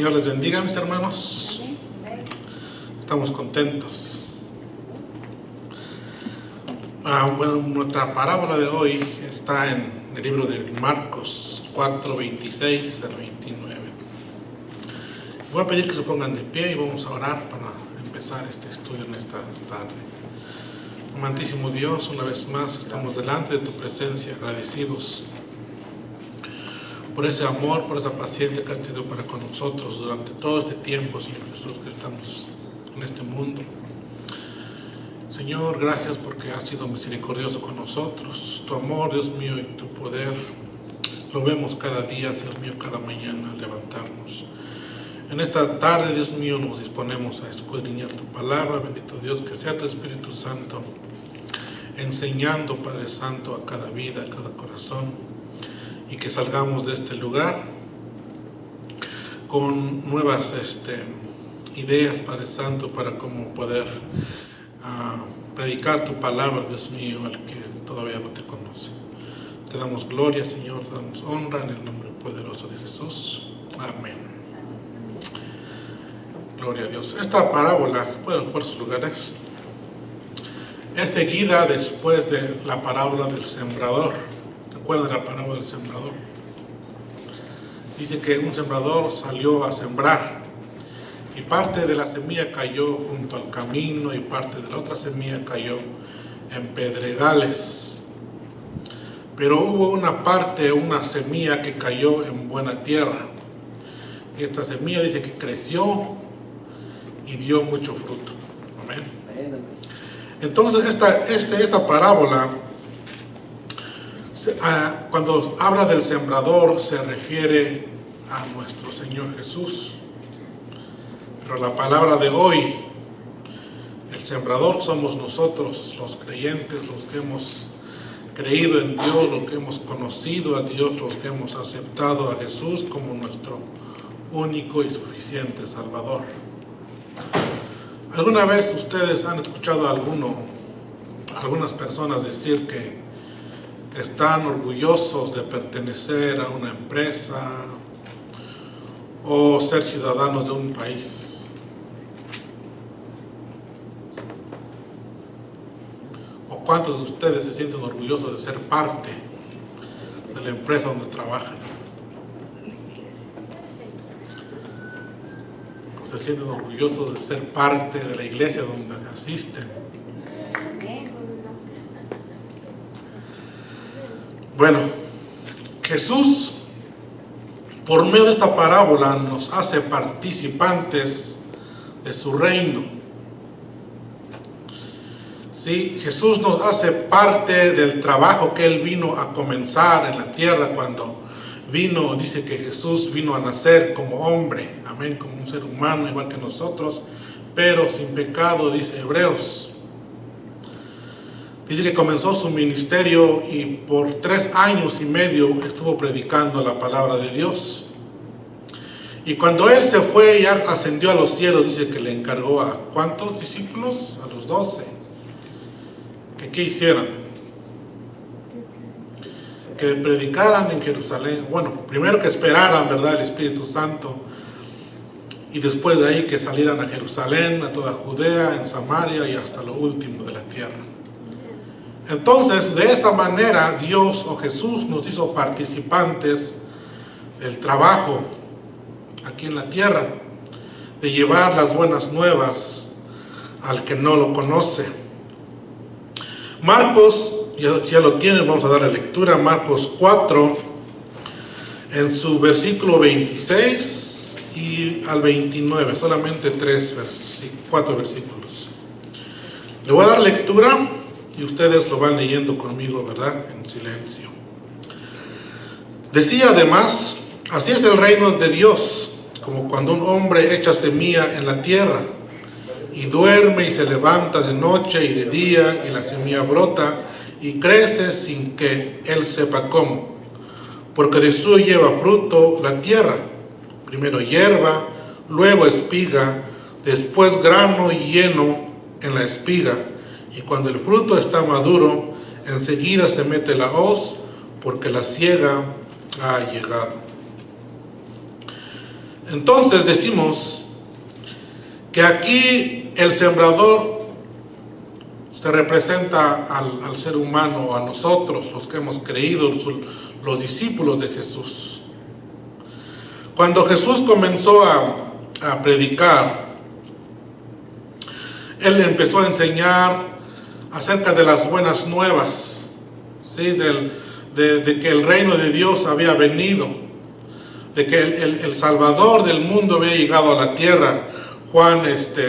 Señor les bendiga, mis hermanos. Estamos contentos. Bueno, nuestra parábola de hoy está en el libro de Marcos 4, 26 al 29. Voy a pedir que se pongan de pie y vamos a orar para empezar este estudio en esta tarde. Amantísimo Dios, una vez más estamos delante de tu presencia, agradecidos por ese amor, por esa paciencia que has tenido para con nosotros durante todo este tiempo, Señor Jesús, que estamos en este mundo. Señor, gracias porque has sido misericordioso con nosotros. Tu amor, Dios mío, y tu poder lo vemos cada día, Dios mío, cada mañana al levantarnos. En esta tarde, Dios mío, nos disponemos a escudriñar tu palabra. Bendito Dios, que sea tu Espíritu Santo enseñando, Padre Santo, a cada vida, a cada corazón, y que salgamos de este lugar con nuevas ideas, Padre Santo, para cómo poder predicar tu palabra, Dios mío, al que todavía no te conoce. Te damos gloria, Señor, te damos honra en el nombre poderoso de Jesús. Amén. Gloria a Dios. Esta parábola, pueden ocupar sus lugares, es seguida después de la parábola del sembrador. ¿Recuerdan la parábola del sembrador? Dice que un sembrador salió a sembrar y parte de la semilla cayó junto al camino y parte de la otra semilla cayó en pedregales. Pero hubo una semilla que cayó en buena tierra. Y esta semilla dice que creció y dio mucho fruto. Amén. Entonces esta parábola, cuando habla del sembrador, se refiere a nuestro Señor Jesús. Pero la palabra de hoy, el sembrador somos nosotros, los creyentes, los que hemos creído en Dios, los que hemos conocido a Dios, los que hemos aceptado a Jesús como nuestro único y suficiente Salvador. ¿Alguna vez ustedes han escuchado a algunas personas decir que están orgullosos de pertenecer a una empresa o ser ciudadanos de un país? ¿O cuántos de ustedes se sienten orgullosos de ser parte de la empresa donde trabajan? ¿O se sienten orgullosos de ser parte de la iglesia donde asisten? Bueno, Jesús, por medio de esta parábola, nos hace participantes de su reino. Sí, Jesús nos hace parte del trabajo que Él vino a comenzar en la tierra cuando vino. Dice que Jesús vino a nacer como hombre, amén, como un ser humano igual que nosotros, pero sin pecado, dice Hebreos. Dice que comenzó su ministerio y por 3 años y medio estuvo predicando la palabra de Dios. Y cuando Él se fue y ascendió a los cielos, dice que le encargó a ¿cuántos discípulos? A los 12. ¿Que qué hicieran? Que predicaran en Jerusalén. Bueno, primero que esperaran, ¿verdad?, el Espíritu Santo. Y después de ahí que salieran a Jerusalén, a toda Judea, en Samaria y hasta lo último de la tierra. Entonces, de esa manera, Dios o Jesús nos hizo participantes del trabajo aquí en la tierra, de llevar las buenas nuevas al que no lo conoce. Marcos, si ya lo tienen, vamos a darle lectura. Marcos 4, en su versículo 26 y al 29, solamente 4 versículos. Le voy a dar lectura y ustedes lo van leyendo conmigo, ¿verdad?, en silencio. Decía además: así es el reino de Dios, como cuando un hombre echa semilla en la tierra, y duerme y se levanta de noche y de día, y la semilla brota y crece sin que él sepa cómo, porque de suyo lleva fruto la tierra, primero hierba, luego espiga, después grano lleno en la espiga. Y cuando el fruto está maduro, enseguida se mete la hoz, porque la siega ha llegado. Entonces decimos que aquí el sembrador se representa al ser humano, a nosotros, los que hemos creído, los discípulos de Jesús. Cuando Jesús comenzó a predicar, Él empezó a enseñar acerca de las buenas nuevas, ¿sí? De que el reino de Dios había venido, de que el Salvador del mundo había llegado a la tierra. Juan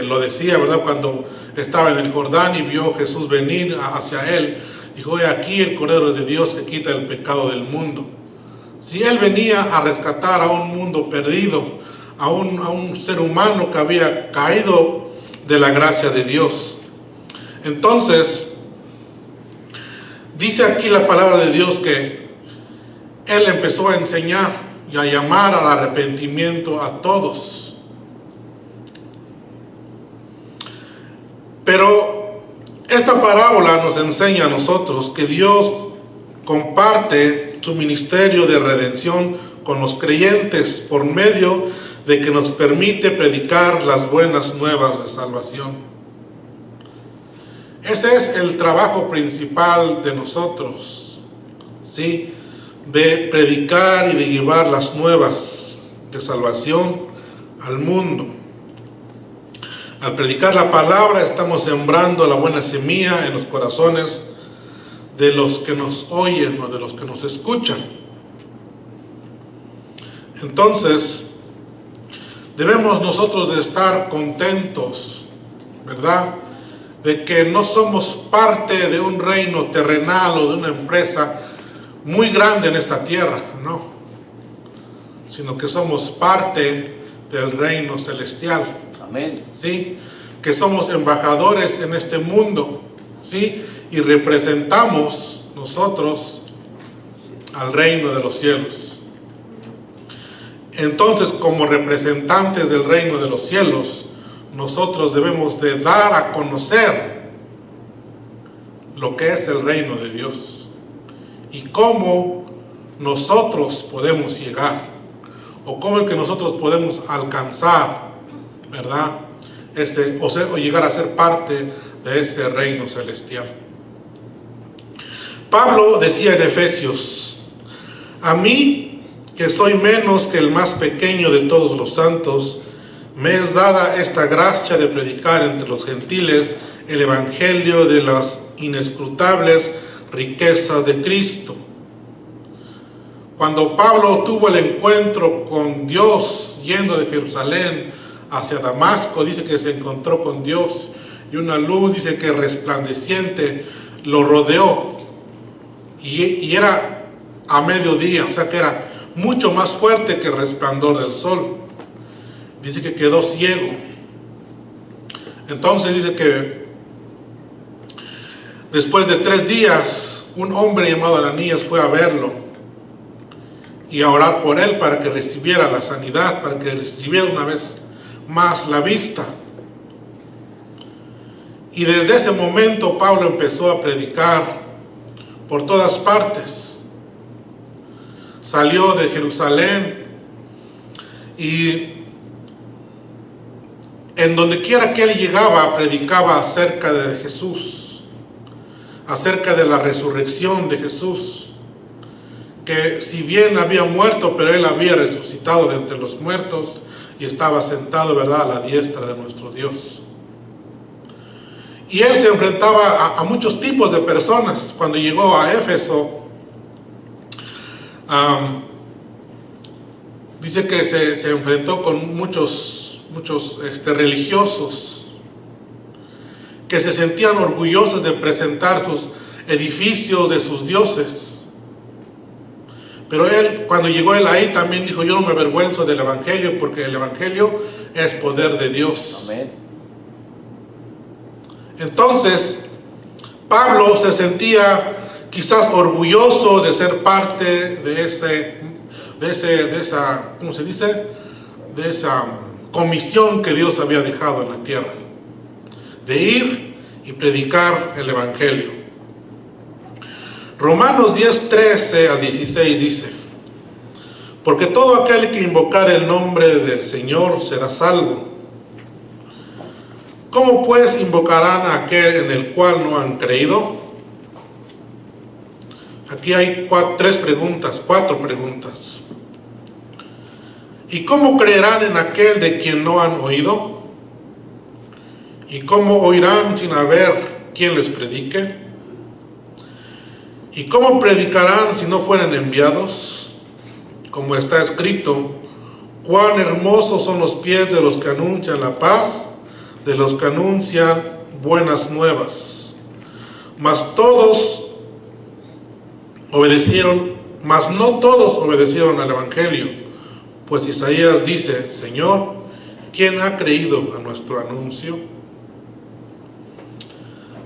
lo decía, ¿verdad? Cuando estaba en el Jordán y vio a Jesús venir hacia él, dijo: "He aquí el Cordero de Dios que quita el pecado del mundo". Si Él venía a rescatar a un mundo perdido, a un ser humano que había caído de la gracia de Dios. Entonces, dice aquí la palabra de Dios que Él empezó a enseñar y a llamar al arrepentimiento a todos. Pero esta parábola nos enseña a nosotros que Dios comparte su ministerio de redención con los creyentes por medio de que nos permite predicar las buenas nuevas de salvación. Ese es el trabajo principal de nosotros, ¿sí? De predicar y de llevar las nuevas de salvación al mundo. Al predicar la palabra estamos sembrando la buena semilla en los corazones de los que nos oyen o de los que nos escuchan. Entonces, debemos nosotros de estar contentos, ¿verdad? De que no somos parte de un reino terrenal o de una empresa muy grande en esta tierra, no, sino que somos parte del reino celestial. Amén. ¿Sí? Que somos embajadores en este mundo, ¿sí? Y representamos nosotros al reino de los cielos. Entonces, como representantes del reino de los cielos, nosotros debemos de dar a conocer lo que es el reino de Dios y cómo nosotros podemos llegar, o cómo es que nosotros podemos alcanzar, ¿verdad? O llegar a ser parte de ese reino celestial. Pablo decía en Efesios: "A mí, que soy menos que el más pequeño de todos los santos, me es dada esta gracia de predicar entre los gentiles el evangelio de las inescrutables riquezas de Cristo". Cuando Pablo tuvo el encuentro con Dios yendo de Jerusalén hacia Damasco, dice que se encontró con Dios y una luz, dice que resplandeciente, lo rodeó, y era a mediodía, o sea que era mucho más fuerte que el resplandor del sol. Dice que quedó ciego. Entonces dice que después de 3 días, un hombre llamado Ananías fue a verlo y a orar por él para que recibiera la sanidad, para que recibiera una vez más la vista. Y desde ese momento Pablo empezó a predicar por todas partes. Salió de Jerusalén y en donde quiera que él llegaba predicaba acerca de Jesús, acerca de la resurrección de Jesús, que si bien había muerto, pero él había resucitado de entre los muertos y estaba sentado, ¿verdad?, a la diestra de nuestro Dios. Y él se enfrentaba a muchos tipos de personas. Cuando llegó a Éfeso, dice que se enfrentó con muchos religiosos que se sentían orgullosos de presentar sus edificios de sus dioses. Pero él, cuando llegó él ahí, también dijo: "Yo no me avergüenzo del evangelio, porque el evangelio es poder de Dios". Amén. Entonces, Pablo se sentía quizás orgulloso de ser parte de esa, ¿cómo se dice?, de esa comisión que Dios había dejado en la tierra, de ir y predicar el evangelio. Romanos 10:13 a 16 dice: Porque todo aquel que invocare el nombre del Señor será salvo. ¿Cómo pues invocarán a aquel en el cual no han creído? Aquí hay cuatro preguntas. ¿Y cómo creerán en aquel de quien no han oído? ¿Y cómo oirán sin haber quien les predique? ¿Y cómo predicarán si no fueren enviados? Como está escrito, cuán hermosos son los pies de los que anuncian la paz, de los que anuncian buenas nuevas. Mas no todos obedecieron al Evangelio, pues Isaías dice, Señor, ¿quién ha creído a nuestro anuncio?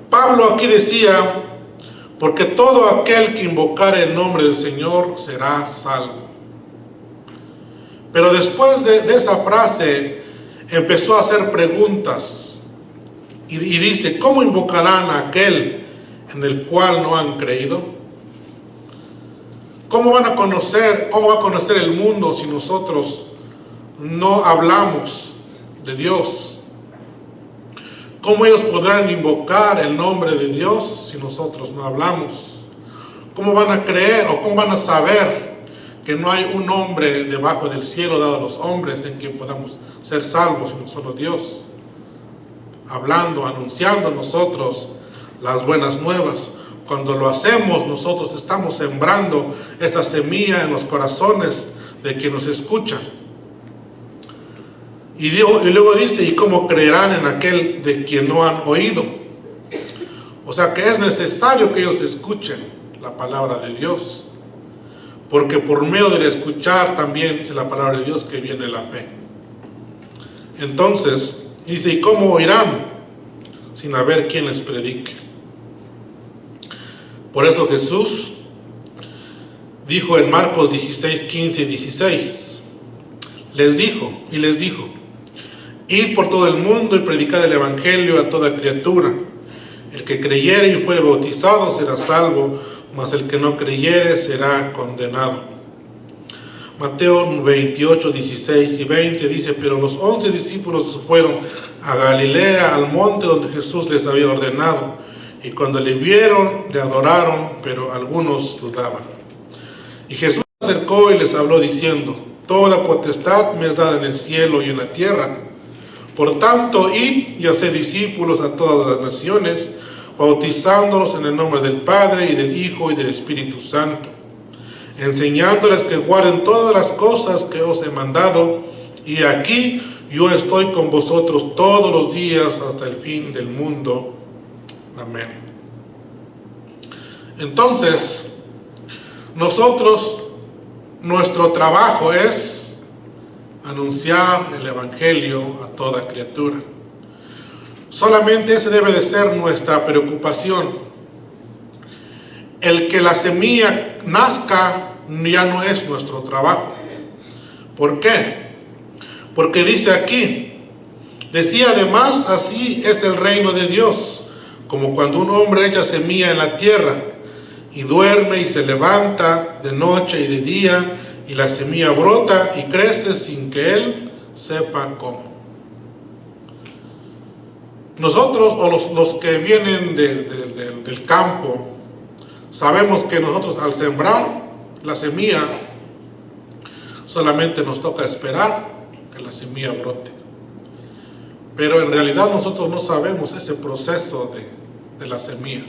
Pablo aquí decía, porque todo aquel que invocare el nombre del Señor será salvo. Pero después de esa frase empezó a hacer preguntas y dice, ¿cómo invocarán a aquel en el cual no han creído? ¿Cómo va a conocer el mundo si nosotros no hablamos de Dios? ¿Cómo ellos podrán invocar el nombre de Dios si nosotros no hablamos? ¿Cómo van a creer o cómo van a saber que no hay un hombre debajo del cielo dado a los hombres en quien podamos ser salvos, sino solo Dios? Hablando, anunciando nosotros las buenas nuevas. Cuando lo hacemos, nosotros estamos sembrando esa semilla en los corazones de quienes nos escuchan. Y luego dice, ¿y cómo creerán en aquel de quien no han oído? O sea que es necesario que ellos escuchen la palabra de Dios. Porque por medio del escuchar también dice la palabra de Dios que viene la fe. Entonces, dice, ¿y cómo oirán sin haber quien les predique? Por eso Jesús dijo en Marcos 16, 15 y 16, les dijo, id por todo el mundo y predicad el evangelio a toda criatura. El que creyere y fuere bautizado será salvo, mas el que no creyere será condenado. Mateo 28, 16 y 20 dice, pero los 11 discípulos fueron a Galilea, al monte donde Jesús les había ordenado, y cuando le vieron, le adoraron, pero algunos dudaban. Y Jesús se acercó y les habló diciendo, toda potestad me es dada en el cielo y en la tierra. Por tanto, id y haced discípulos a todas las naciones, bautizándolos en el nombre del Padre y del Hijo y del Espíritu Santo, enseñándoles que guarden todas las cosas que os he mandado, y aquí yo estoy con vosotros todos los días hasta el fin del mundo. Amén. Entonces, nuestro trabajo es anunciar el Evangelio a toda criatura. Solamente ese debe de ser nuestra preocupación. El que la semilla nazca ya no es nuestro trabajo. ¿Por qué? Porque dice aquí, decía además, así es el reino de Dios, como cuando un hombre echa semilla en la tierra y duerme y se levanta de noche y de día, y la semilla brota y crece sin que él sepa cómo. Nosotros, o los que vienen del campo, sabemos que nosotros al sembrar la semilla, solamente nos toca esperar que la semilla brote. Pero en realidad nosotros no sabemos ese proceso de la semilla.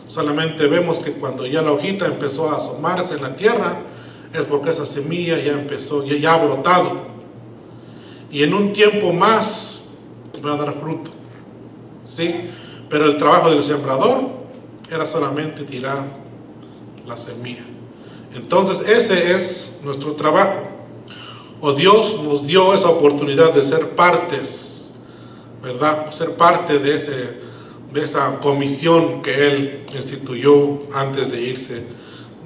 Solamente vemos que cuando ya la hojita empezó a asomarse en la tierra, es porque esa semilla ya ha brotado. Y en un tiempo más va a dar fruto. ¿Sí? Pero el trabajo del sembrador era solamente tirar la semilla. Entonces ese es nuestro trabajo. O Dios nos dio esa oportunidad de ser partes, ¿verdad? Ser parte de esa comisión que Él instituyó antes de irse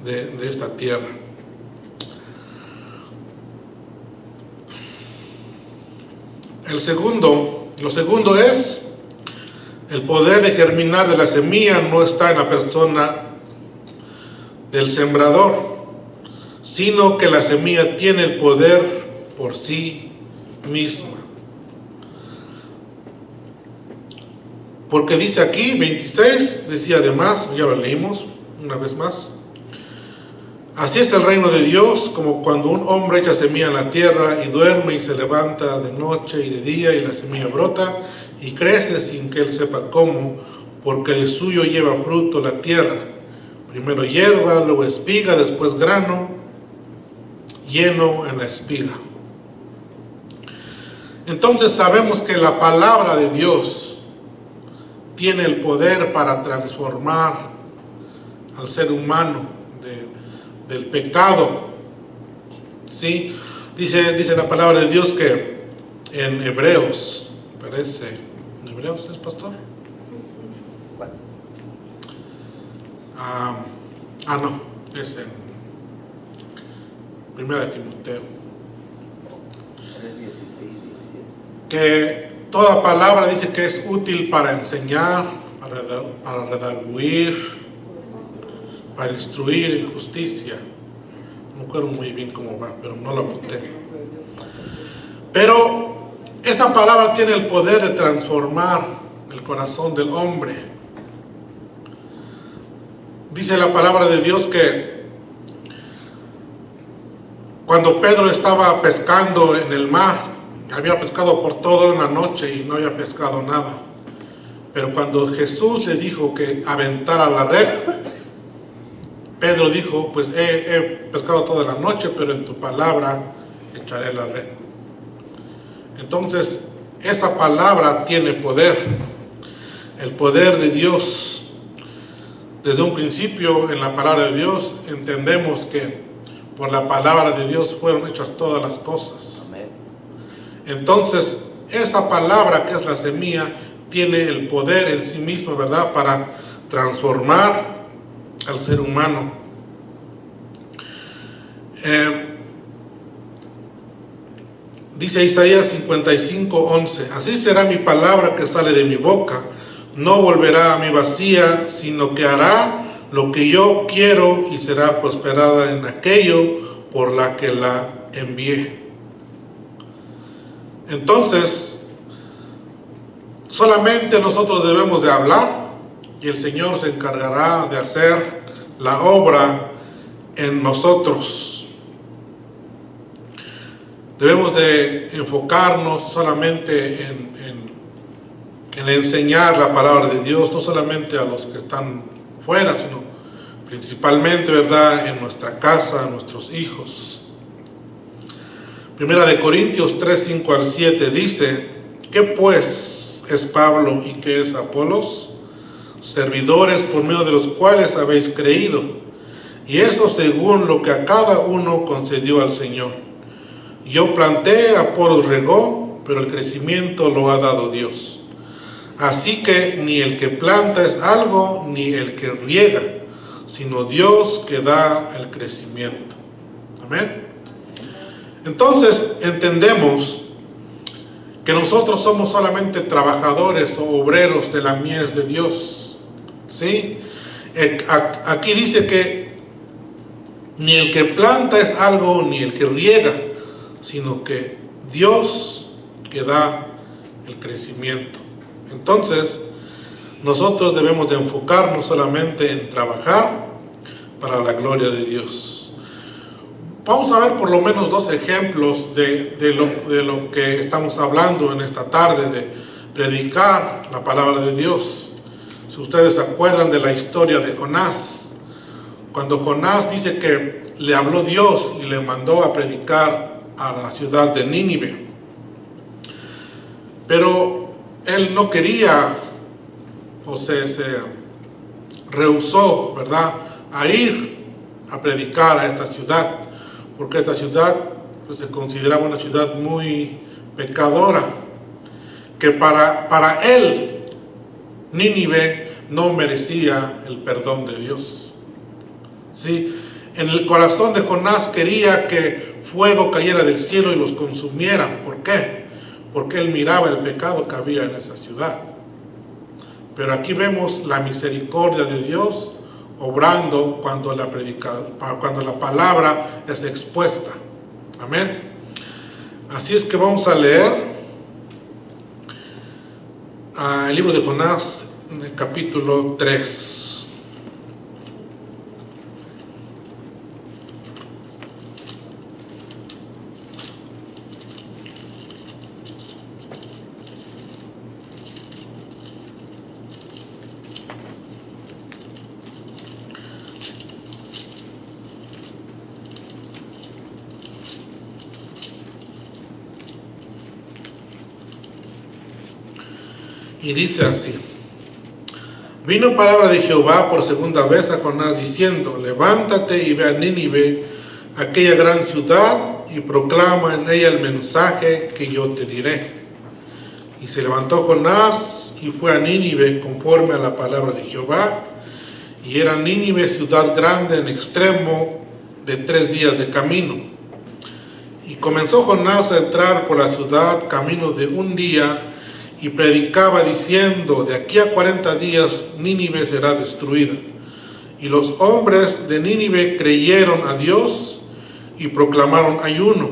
de esta tierra. Lo segundo es el poder de germinar de la semilla no está en la persona del sembrador, sino que la semilla tiene el poder por sí misma. Porque dice aquí, 26, decía además, ya lo leímos una vez más, así es el reino de Dios, como cuando un hombre echa semilla en la tierra y duerme y se levanta de noche y de día y la semilla brota y crece sin que él sepa cómo, porque de suyo lleva fruto la tierra. Primero hierba, luego espiga, después grano, lleno en la espiga. Entonces sabemos que la palabra de Dios tiene el poder para transformar al ser humano del pecado. ¿Sí? Dice la palabra de Dios que en Hebreos, parece, ¿en Hebreos es, pastor? No, es en Primera de Timoteo. Que toda palabra dice que es útil para enseñar, para redarguir, para instruir en justicia. No recuerdo muy bien cómo va, pero no lo apunté. Pero esta palabra tiene el poder de transformar el corazón del hombre. Dice la palabra de Dios que cuando Pedro estaba pescando en el mar, había pescado por toda una noche y no había pescado nada. Pero cuando Jesús le dijo que aventara la red, Pedro dijo, pues he pescado toda la noche, pero en tu palabra echaré la red. Entonces, esa palabra tiene poder, el poder de Dios. Desde un principio, en la palabra de Dios, entendemos que por la palabra de Dios fueron hechas todas las cosas. Amén. Entonces, esa palabra que es la semilla, tiene el poder en sí mismo, ¿verdad?, para transformar al ser humano. Dice Isaías 55:11, así será mi palabra que sale de mi boca, no volverá a mí vacía, sino que hará lo que yo quiero y será prosperada en aquello por la que la envié. Entonces, solamente nosotros debemos de hablar y el Señor se encargará de hacer la obra en nosotros. Debemos de enfocarnos solamente en enseñar la palabra de Dios, no solamente a los que están fuera, sino principalmente, ¿verdad?, en nuestra casa, a nuestros hijos. Primera de Corintios 3:5-7 dice, ¿qué pues es Pablo y qué es Apolos? Servidores por medio de los cuales habéis creído, y eso según lo que a cada uno concedió al Señor. Yo planté, Apolos regó, pero el crecimiento lo ha dado Dios. Así que ni el que planta es algo, ni el que riega, sino Dios que da el crecimiento. Amén. Entonces entendemos que nosotros somos solamente trabajadores o obreros de la mies de Dios. ¿Sí? Aquí dice que ni el que planta es algo, ni el que riega, sino que Dios que da el crecimiento. Entonces, nosotros debemos de enfocarnos solamente en trabajar para la gloria de Dios. Vamos a ver por lo menos dos ejemplos de lo que estamos hablando en esta tarde, de predicar la palabra de Dios. Si ustedes se acuerdan de la historia de Jonás, cuando Jonás dice que le habló Dios y le mandó a predicar a la ciudad de Nínive, pero él no quería, o se rehusó, ¿verdad?, a ir a predicar a esta ciudad, porque esta ciudad pues, se consideraba una ciudad muy pecadora, que para él Nínive no merecía el perdón de Dios. ¿Sí? En el corazón de Jonás quería que fuego cayera del cielo y los consumiera. ¿Por qué? Porque él miraba el pecado que había en esa ciudad. Pero aquí vemos la misericordia de Dios obrando cuando la palabra es expuesta. Amén. Así es que vamos a leer el libro de Jonás, en el capítulo 3. Y dice así: vino palabra de Jehová por segunda vez a Jonás diciendo: levántate y ve a Nínive, aquella gran ciudad, y proclama en ella el mensaje que yo te diré. Y se levantó Jonás y fue a Nínive conforme a la palabra de Jehová. Y era Nínive ciudad grande en extremo de 3 días de camino. Y comenzó Jonás a entrar por la ciudad camino de 1 día, y predicaba diciendo: de aquí a 40 días Nínive será destruida. Y los hombres de Nínive creyeron a Dios y proclamaron ayuno,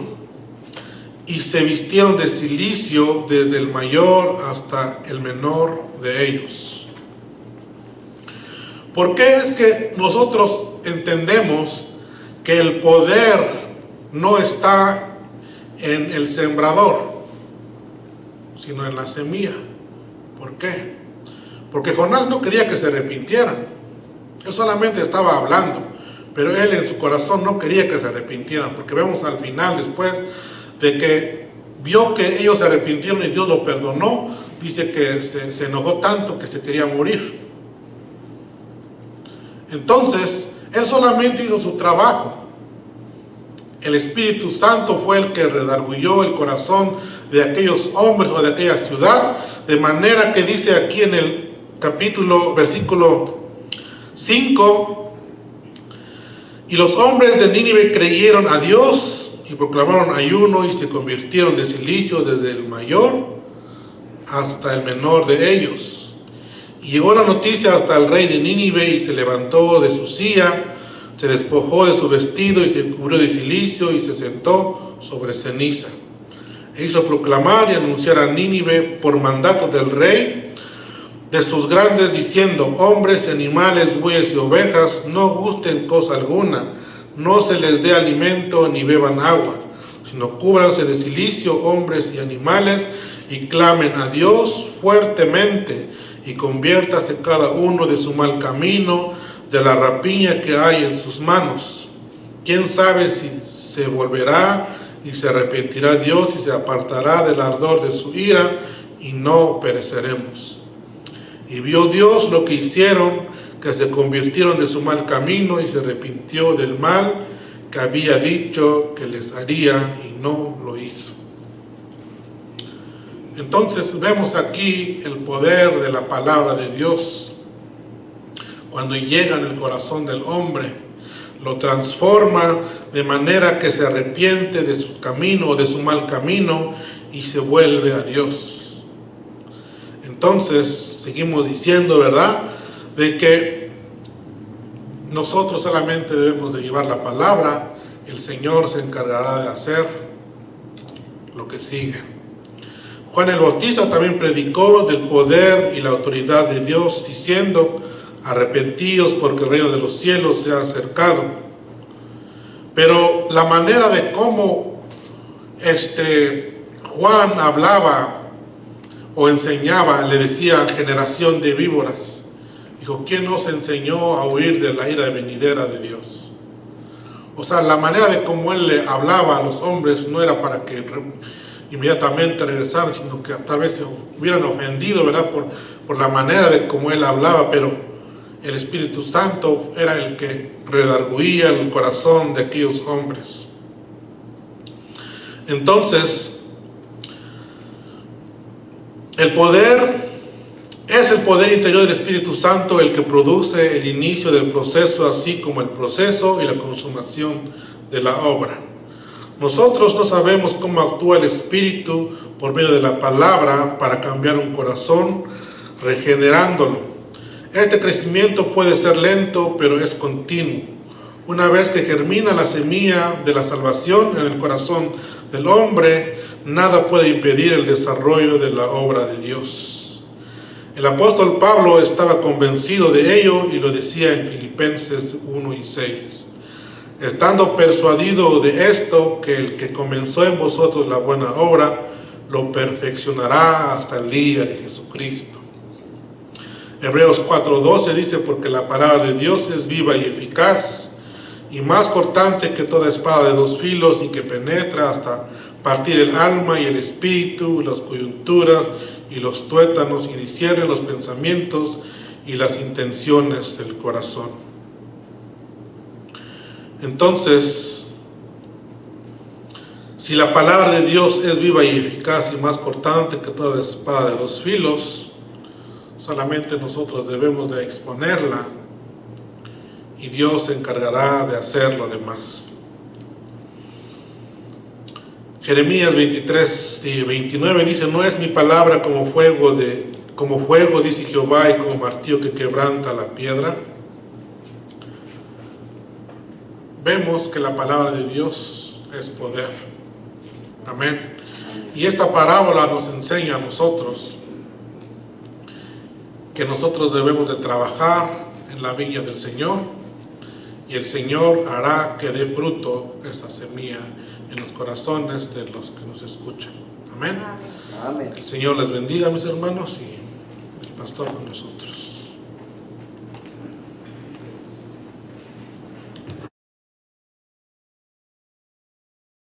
y se vistieron de cilicio desde el mayor hasta el menor de ellos. ¿Por qué es que nosotros entendemos que el poder no está en el sembrador, sino en la semilla? ¿Por qué? Porque Jonás no quería que se arrepintieran. Él solamente estaba hablando, pero él en su corazón no quería que se arrepintieran, porque vemos al final, después de que vio que ellos se arrepintieron y Dios lo perdonó, dice que se enojó tanto que se quería morir. Entonces, él solamente hizo su trabajo. El Espíritu Santo fue el que redarguyó el corazón de aquellos hombres o de aquella ciudad, de manera que dice aquí en el versículo 5: y los hombres de Nínive creyeron a Dios y proclamaron ayuno y se convirtieron de cilicio desde el mayor hasta el menor de ellos. Y llegó la noticia hasta el rey de Nínive, y se levantó de su silla, se despojó de su vestido y se cubrió de cilicio y se sentó sobre ceniza. E hizo proclamar y anunciar a Nínive por mandato del rey de sus grandes, diciendo: hombres y animales, bueyes y ovejas, no gusten cosa alguna, no se les dé alimento ni beban agua, sino cúbranse de cilicio hombres y animales, y clamen a Dios fuertemente, y conviértase cada uno de su mal camino, de la rapiña que hay en sus manos. ¿Quién sabe si se volverá y se arrepentirá Dios y se apartará del ardor de su ira, y no pereceremos? Y vio Dios lo que hicieron, que se convirtieron de su mal camino, y se arrepintió del mal que había dicho que les haría, y no lo hizo. Entonces vemos aquí el poder de la palabra de Dios. Cuando llega en el corazón del hombre, lo transforma de manera que se arrepiente de su camino o de su mal camino y se vuelve a Dios. Entonces seguimos diciendo, ¿verdad?, de que nosotros solamente debemos de llevar la palabra. El Señor se encargará de hacer lo que sigue. Juan el Bautista también predicó del poder y la autoridad de Dios, diciendo: arrepentíos porque el reino de los cielos se ha acercado. Pero la manera de cómo Juan hablaba o enseñaba, le decía: generación de víboras. Dijo: ¿quién os enseñó a huir de la ira venidera de Dios? O sea, la manera de cómo él le hablaba a los hombres no era para que inmediatamente regresaran, sino que tal vez se hubieran ofendido, ¿verdad?, por la manera de cómo él hablaba, pero el Espíritu Santo era el que redarguía el corazón de aquellos hombres. Entonces, el poder es el poder interior del Espíritu Santo el que produce el inicio del proceso, así como el proceso y la consumación de la obra. Nosotros no sabemos cómo actúa el Espíritu por medio de la palabra para cambiar un corazón, regenerándolo. Este crecimiento puede ser lento, pero es continuo. Una vez que germina la semilla de la salvación en el corazón del hombre, nada puede impedir el desarrollo de la obra de Dios. El apóstol Pablo estaba convencido de ello y lo decía en Filipenses 1 y 6. Estando persuadido de esto, que el que comenzó en vosotros la buena obra, lo perfeccionará hasta el día de Jesucristo. Hebreos 4:12 dice, porque la palabra de Dios es viva y eficaz, y más cortante que toda espada de dos filos, y que penetra hasta partir el alma y el espíritu, las coyunturas y los tuétanos, y discierne los pensamientos y las intenciones del corazón. Entonces, si la palabra de Dios es viva y eficaz y más cortante que toda espada de dos filos, solamente nosotros debemos de exponerla y Dios se encargará de hacer lo demás. Jeremías 23:29 dice, no es mi palabra como fuego, dice Jehová, y como martillo que quebranta la piedra. Vemos que la palabra de Dios es poder. Amén. Y esta parábola nos enseña a nosotros que nosotros debemos de trabajar en la viña del Señor, y el Señor hará que dé fruto esa semilla en los corazones de los que nos escuchan. Amén. Amén. El Señor les bendiga, mis hermanos, y el pastor con nosotros.